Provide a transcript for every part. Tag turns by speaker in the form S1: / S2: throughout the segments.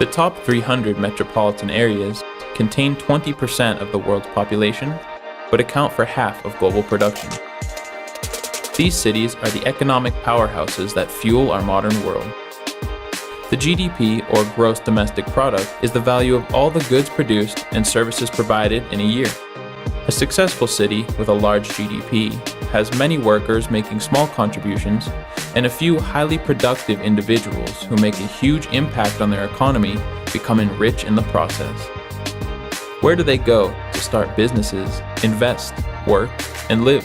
S1: The top 300 metropolitan areas contain 20% of the world's population, but account for half of global production. These cities are the economic powerhouses that fuel our modern world. The GDP, or gross domestic product, is the value of all the goods produced and services provided in a year. A successful city with a large GDP has many workers making small contributions and a few highly productive individuals who make a huge impact on their economy, becoming rich in the process. Where do they go to start businesses, invest, work, and live?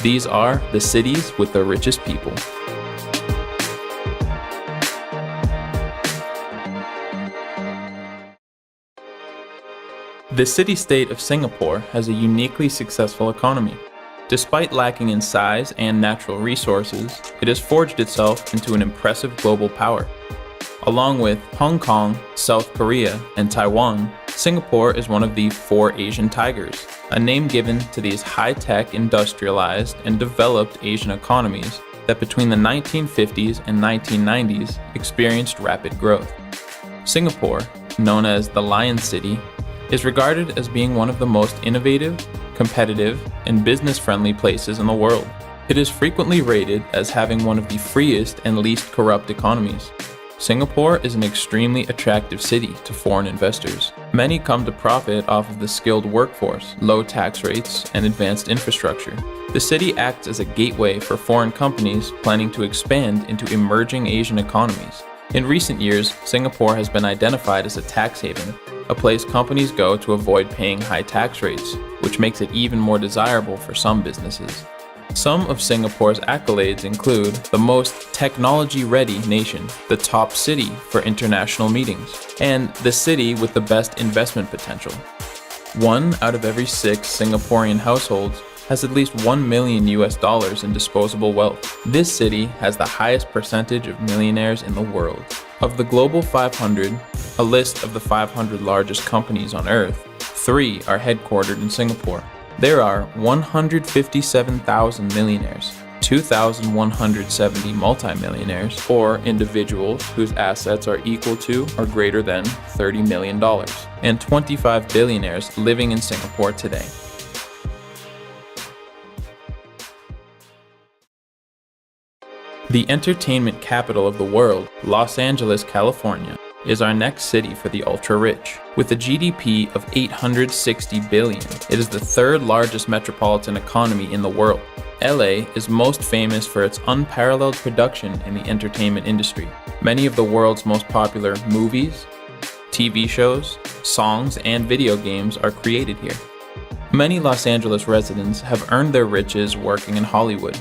S1: These are the cities with the richest people. The city-state of Singapore has a uniquely successful economy. Despite lacking in size and natural resources, it has forged itself into an impressive global power. Along with Hong Kong, South Korea, and Taiwan, Singapore is one of the 4 Asian tigers, a name given to these high-tech, industrialized, and developed Asian economies that between the 1950s and 1990s experienced rapid growth. Singapore, known as the Lion City, is regarded as being one of the most innovative, competitive, and business-friendly places in the world. It is frequently rated as having one of the freest and least corrupt economies. Singapore is an extremely attractive city to foreign investors. Many come to profit off of the skilled workforce, low tax rates, and advanced infrastructure. The city acts as a gateway for foreign companies planning to expand into emerging Asian economies. In recent years, Singapore has been identified as a tax haven, a place companies go to avoid paying high tax rates, which makes it even more desirable for some businesses. Some of Singapore's accolades include the most technology-ready nation, the top city for international meetings, and the city with the best investment potential. 1 out of every 6 Singaporean households has at least $1 million in disposable wealth. This city has the highest percentage of millionaires in the world. Of the Global 500, a list of the 500 largest companies on Earth, 3 are headquartered in Singapore. There are 157,000 millionaires, 2,170 multimillionaires, or individuals whose assets are equal to or greater than $30 million, and 25 billionaires living in Singapore today. The entertainment capital of the world, Los Angeles, California, is our next city for the ultra-rich. With a GDP of $860 billion, it is the 3rd largest metropolitan economy in the world. LA is most famous for its unparalleled production in the entertainment industry. Many of the world's most popular movies, TV shows, songs, and video games are created here. Many Los Angeles residents have earned their riches working in Hollywood.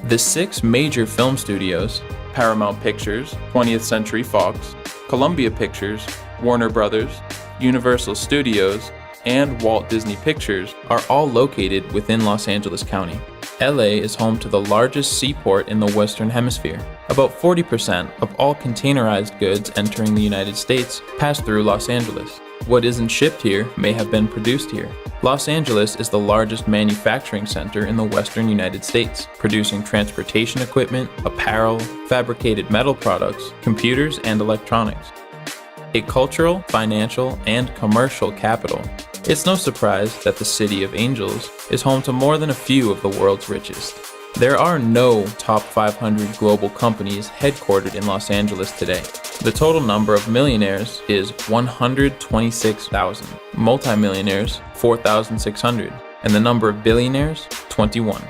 S1: The 6 major film studios, Paramount Pictures, 20th Century Fox, Columbia Pictures, Warner Brothers, Universal Studios, and Walt Disney Pictures, are all located within Los Angeles County. LA is home to the largest seaport in the Western Hemisphere. About 40% of all containerized goods entering the United States pass through Los Angeles. What isn't shipped here may have been produced here. Los Angeles is the largest manufacturing center in the Western United States, producing transportation equipment, apparel, fabricated metal products, computers, and electronics. A cultural, financial, and commercial capital, it's no surprise that the City of Angels is home to more than a few of the world's richest. There are no top 500 global companies headquartered in Los Angeles today. The total number of millionaires is 126,000, multimillionaires 4,600, and the number of billionaires 21.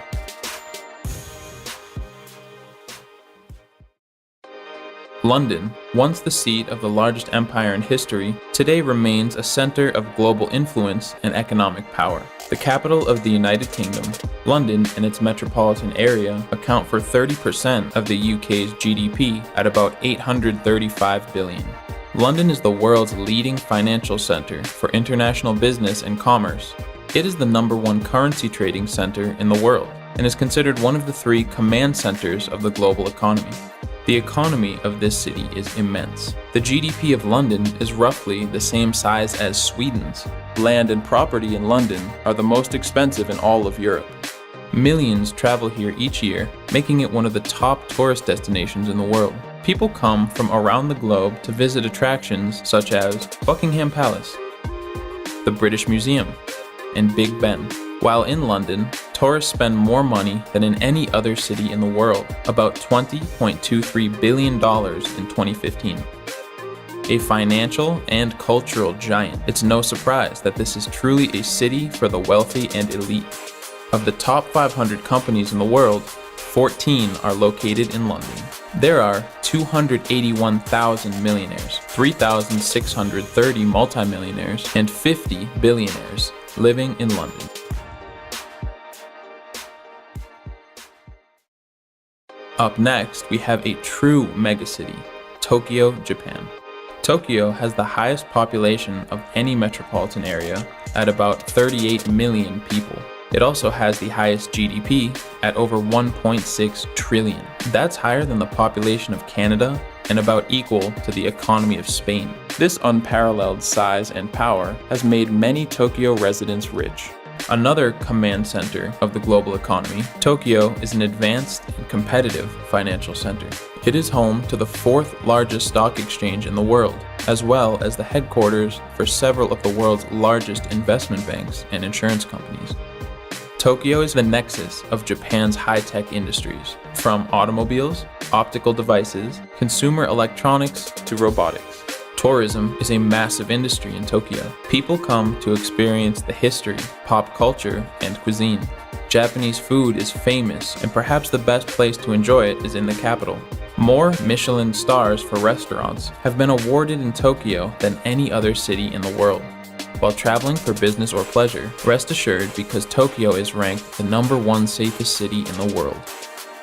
S1: London, once the seat of the largest empire in history, today remains a center of global influence and economic power. The capital of the United Kingdom, London and its metropolitan area account for 30% of the UK's GDP at about $835 billion. London is the world's leading financial center for international business and commerce. It is the #1 currency trading center in the world and is considered one of the 3 command centers of the global economy. The economy of this city is immense. The GDP of London is roughly the same size as Sweden's. Land and property in London are the most expensive in all of Europe. Millions travel here each year, making it one of the top tourist destinations in the world. People come from around the globe to visit attractions such as Buckingham Palace, the British Museum, and Big Ben. While in London, tourists spend more money than in any other city in the world, about $20.23 billion in 2015. A financial and cultural giant, it's no surprise that this is truly a city for the wealthy and elite. Of the top 500 companies in the world, 14 are located in London. There are 281,000 millionaires, 3,630 multimillionaires, and 50 billionaires living in London. Up next, we have a true megacity, Tokyo, Japan. Tokyo has the highest population of any metropolitan area at about 38 million people. It also has the highest GDP at over 1.6 trillion. That's higher than the population of Canada and about equal to the economy of Spain. This unparalleled size and power has made many Tokyo residents rich. Another command center of the global economy, Tokyo is an advanced and competitive financial center. It is home to the fourth largest stock exchange in the world, as well as the headquarters for several of the world's largest investment banks and insurance companies. Tokyo is the nexus of Japan's high-tech industries, from automobiles, optical devices, consumer electronics, to robotics. Tourism is a massive industry in Tokyo. People come to experience the history, pop culture, and cuisine. Japanese food is famous, and perhaps the best place to enjoy it is in the capital. More Michelin stars for restaurants have been awarded in Tokyo than any other city in the world. While traveling for business or pleasure, rest assured because Tokyo is ranked the #1 safest city in the world.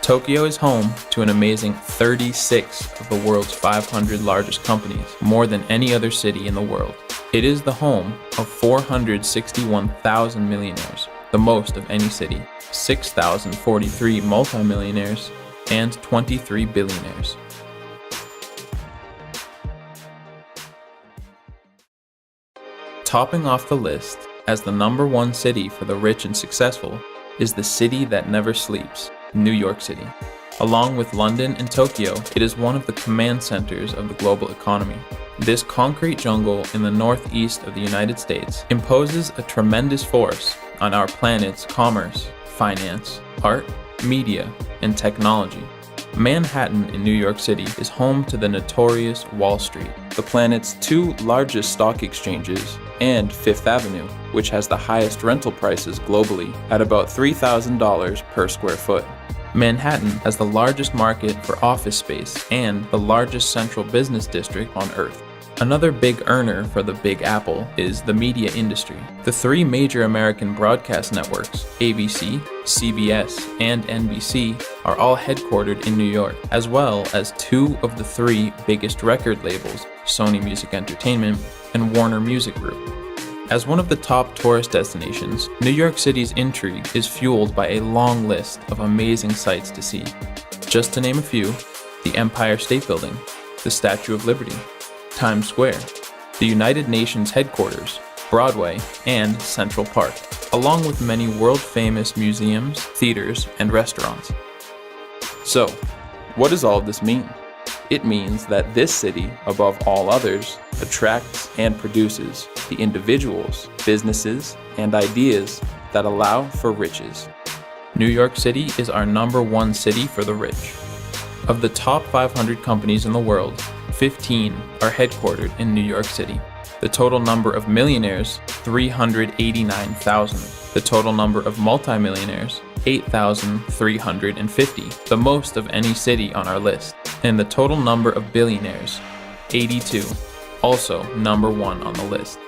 S1: Tokyo is home to an amazing 36 of the world's 500 largest companies, more than any other city in the world. It is the home of 461,000 millionaires, the most of any city, 6,043 multimillionaires, and 23 billionaires. Topping off the list as the #1 city for the rich and successful is the city that never sleeps, New York City. Along with London and Tokyo, it is one of the command centers of the global economy. This concrete jungle in the northeast of the United States imposes a tremendous force on our planet's commerce, finance, art, media, and technology. Manhattan in New York City is home to the notorious Wall Street, the planet's 2 largest stock exchanges, and Fifth Avenue, which has the highest rental prices globally at about $3,000 per square foot. Manhattan has the largest market for office space and the largest central business district on Earth. Another big earner for the Big Apple is the media industry. The 3 major American broadcast networks, ABC, CBS, and NBC, are all headquartered in New York, as well as 2 of the 3 biggest record labels, Sony Music Entertainment and Warner Music Group. As one of the top tourist destinations, New York City's intrigue is fueled by a long list of amazing sights to see. Just to name a few, the Empire State Building, the Statue of Liberty, Times Square, the United Nations headquarters, Broadway, and Central Park, along with many world-famous museums, theaters, and restaurants. So, what does all of this mean? It means that this city, above all others, attracts and produces the individuals, businesses, and ideas that allow for riches. New York City is our #1 city for the rich. Of the top 500 companies in the world, 15 are headquartered in New York City. The total number of millionaires, 389,000. The total number of multimillionaires, 8,350, the most of any city on our list. And the total number of billionaires, 82, also #1 on the list.